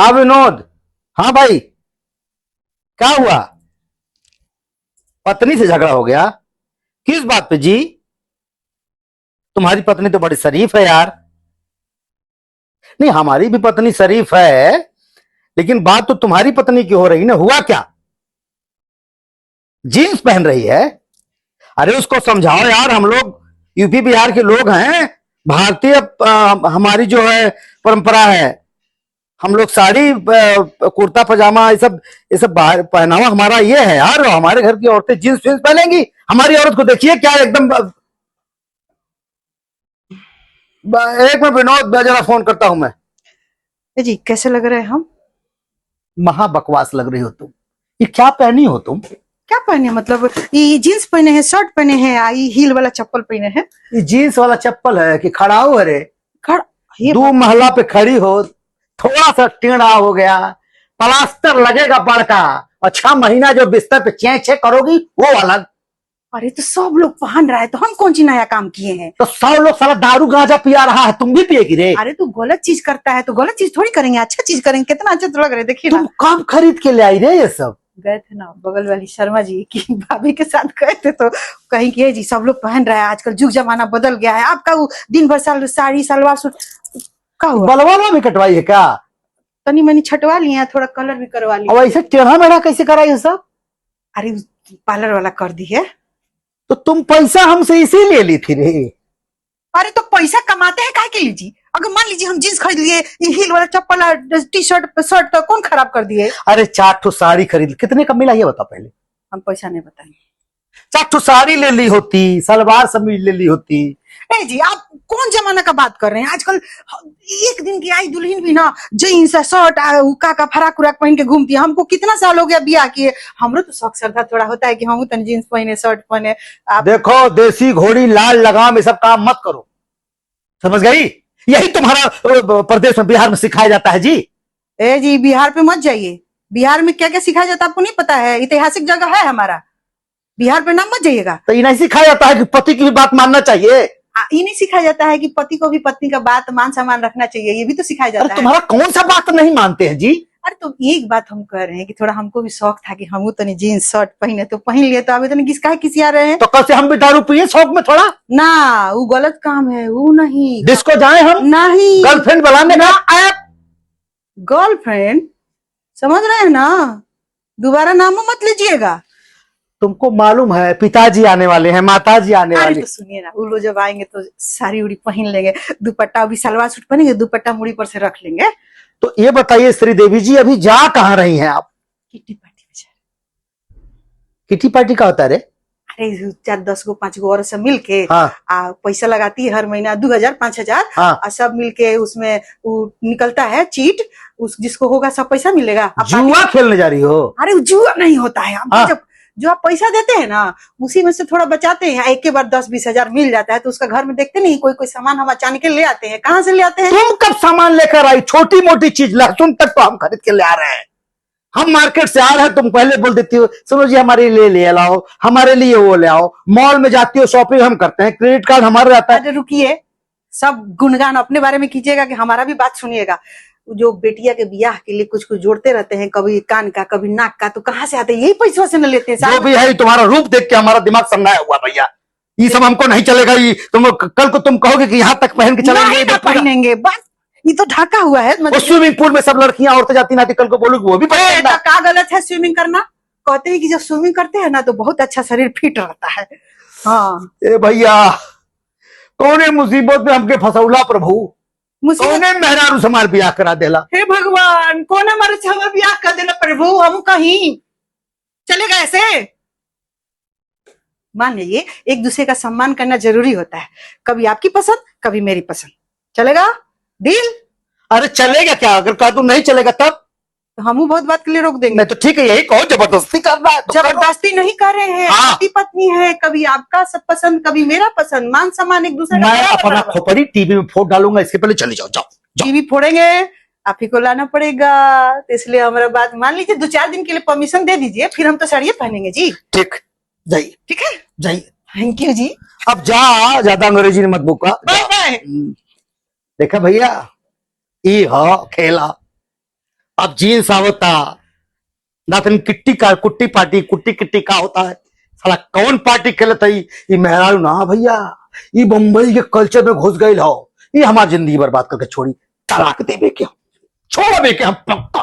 हाँ विनोद। हाँ भाई, क्या हुआ? पत्नी से झगड़ा हो गया? किस बात पे जी? तुम्हारी पत्नी तो बड़ी शरीफ है यार। नहीं, हमारी भी पत्नी शरीफ है, लेकिन बात तो तुम्हारी पत्नी की हो रही ना। हुआ क्या? जीन्स पहन रही है? अरे उसको समझाओ यार, हम लोग यूपी बिहार के लोग हैं। भारतीय हमारी जो है परंपरा है। हम लोग साड़ी कुर्ता पजामा ये सब पहनावा हमारा ये है यार। हमारे घर की औरतें जींस जींस पहनेंगी? हमारी औरत को देखिए क्या एकदम एक मिनट विनोद, मैं जरा फोन करता हूं मैं। जी कैसे लग रहे हैं हम? महा बकवास लग रही हो तुम। ये क्या पहनी हो तुम? क्या पहने मतलब? ये जीन्स पहने हैं, शर्ट पहने हैं, ये हील वाला चप्पल पहने हैं। ये जीन्स वाला चप्पल है कि खड़ा हो? अरे खड़ ये दो महला पे खड़ी हो, थोड़ा सा टेढ़ा हो गया, प्लास्टर लगेगा बड़का, और 6 महीना जो बिस्तर पे चें चें करोगी वो अलग। अरे तो सब लोग पहन रहा है तो हम कौन सी नया काम किए हैं? तो 100 लोग साला दारू गांजा पिया रहा है, तुम भी पिएगी रे? अरे तू गलत चीज करता है तो गलत चीज थोड़ी करेंगे, अच्छा चीज करेंगे। कितना अच्छा तो लग रहा है, देखिए तुम ना। कब खरीद के ले आई रे ये सब? गए थे ना बगल वाली शर्मा जी की भाभी के साथ गए थे तो कहीं कि जी सब लोग पहन रहा है, आजकल जुग जमाना बदल गया है। आपका वो दिन भर साड़ी सलवार सूट का हुआ? बलवाना भी कटवाई है क्या? तनी मनी छटवा लिए हैं, थोड़ा कलर भी करवा लिए। और ऐसे टेढ़ा मेढ़ा कैसे कराई है सब? अरे पार्लर वाला कर दी है। तो तुम पैसा हमसे इसीलिए ली थी रे? अरे तो पैसा कमाते हैं काहे के लिए जी? अगर मान लीजिए हम जींस खरीद लिए, ये हील वाला चप्पल टी शर्ट शर्ट तो कौन खराब कर दिए? अरे 4 ठो साड़ी खरीद, कितने का मिला ये बता पहले। हम पैसा नहीं बताएंगे। 4 ठो साड़ी ले ली होती, सलवार समीज ले ली होती। ए जी आप कौन जमाना का बात कर रहे हैं? आजकल एक दिन की आई दुल्हन भी ना जीन्स शर्ट का फराक उराक पहन के घूमती है। हमको कितना साल हो गया बियाह किए, हमरो तो शौक श्रद्धा थोड़ा होता है कि हम तन जीन्स पहने शर्ट पहने। आप देखो, देसी घोड़ी लाल लगाम ये सब काम मत करो, समझ गई? यही तुम्हारा प्रदेश में बिहार में सिखाया जाता है जी। ए जी बिहार पे मत जाइए। बिहार में क्या क्या सिखाया जाता है आपको नहीं पता है? ऐतिहासिक जगह है हमारा, बिहार पे नाम मत जाइएगा। तो ये नहीं सिखाया जाता है कि पति की भी बात मानना चाहिए? ये नहीं सिखाया जाता है कि पति को भी पत्नी का बात मान सम्मान रखना चाहिए? ये भी तो सिखाया अरे जाता है। तुम्हारा कौन सा बात नहीं मानते हैं जी? अरे तो एक बात हम कह रहे हैं कि थोड़ा हमको भी शौक था कि हम तो जीन्स शर्ट पहने तो पहन लिए, तो अभी तो किसका किसिया रहे हैं। तो कल से हम भी दारू पिए शौक में थोड़ा? ना वो गलत काम है, वो नहीं। डिस्को जाए हम? नहीं गर्लफ्रेंड बुलाने का? गर्लफ्रेंड समझ रहे हैं ना, दोबारा नाम मत लीजिएगा। तुमको मालूम है पिताजी आने वाले हैं, माताजी आने अरे वाली। तो सुनिए ना, वो लोग जब आएंगे तो साड़ी उड़ी पहन लेंगे, दुपट्टा भी सलवार सूट पहनेंगे, दुपट्टा मुड़ी पर से रख लेंगे। तो ये बताइए श्रीदेवी जी, अभी जा कहाँ रही हैं आप? किट्टी पार्टी में जा। किटी पार्टी का होता है रे? अरे 4-10 गो 5 गो और सब मिल के हाँ। पैसा लगाती है हर महीना 2000-5000। हाँ। और सब मिलके उसमें वो निकलता है चीट, उस जिसको होगा सब पैसा मिलेगा। अब जुआ खेलने जा रही हो? अरे वो जुआ नहीं होता है। अब हाँ। जब जो आप पैसा देते हैं ना उसी में से थोड़ा बचाते हैं, एक के बार 10-20 हजार मिल जाता है तो उसका घर में देखते नहीं, कोई कोई सामान हम अचानक ले आते हैं। कहाँ से ले आते हैं? तुम कब सामान लेकर आई? छोटी मोटी चीज लहसुन तक तो हम खरीद के ले आ रहे हैं। हम मार्केट से आ रहे हैं, तुम पहले बोल देती हो सुनो जी हमारे लिए ले लाओ, हमारे लिए वो ले आओ। मॉल में जाती हो, शॉपिंग हम करते हैं, क्रेडिट कार्ड हमारा रहता है। अरे रुकिए, सब गुणगान अपने बारे में कीजिएगा कि हमारा भी बात सुनिएगा। जो बेटिया के ब्याह के लिए कुछ कुछ जोड़ते रहते हैं, कभी कान का कभी नाक का, तो कहाँ से आते हैं? यही पैसों से न लेते हैं। जो भी है, तुम्हारा रूप देख के हमारा दिमाग सन्नाया हुआ भैया। ये सब हमको नहीं चलेगा। ये कल को तुम कहोगे कि यहाँ तक पहन के चलेंगे नहीं पहनेंगे, बस ये तो ढका हुआ है। वो स्विमिंग पूल में सब लड़कियां औरतें जाती ना, कल को बोलोगे वो भी पहनेगा। क्या गलत है स्विमिंग करना? कहते हैं कि जब स्विमिंग करते हैं ना तो बहुत अच्छा शरीर फिट रहता है। हाँ ए भैया, कौने मुसीबत में हमके फसौला प्रभु, कौने मेहरारू समार ब्याह करा देला। हे भगवान, कौन हमारे छवा ब्याह कर देला प्रभु? हम कहीं चलेगा ऐसे? मान लीजिए एक दूसरे का सम्मान करना जरूरी होता है, कभी आपकी पसंद कभी मेरी पसंद। चलेगा डील? अरे चलेगा क्या? अगर कहा तुम नहीं चलेगा तब तो हम बहुत बात के लिए रोक देंगे। मैं तो ठीक है, यही कहो जबरदस्ती करना है तो जबरदस्ती नहीं कर रहे हैं। हाँ। पति पत्नी है, कभी आपका सब पसंद कभी मेरा पसंद, मान सम्मान एक दूसरे मैं अपना खोपड़ी टीवी में फोड़ डालूंगा, इसके पहले चले जाओ। जाओ टीवी फोड़ेंगे, आप ही को लाना पड़ेगा। तो इसलिए हमारा बात मान लीजिए, 2-4 दिन के लिए परमिशन दे दीजिए, फिर हम तो साड़ियाँ पहनेंगे जी। ठीक, जाइए। ठीक है, जाइए। Thank you ji. अब जा, ज्यादा अंग्रेजी मत बोका। Bye bye. देखा भैया, ई हो खेला। अब जीन्स आवता ना तन किट्टी का कुट्टी पार्टी कुट्टी किट्टी का होता है साला कौन पार्टी खेलत है ये मेहरारू ना भैया ये बम्बई के कल्चर में घुस गई हो ये हमारी जिंदगी बर्बाद करके छोड़ी तलाक देवे के हम छोड़ दे के हम पक्का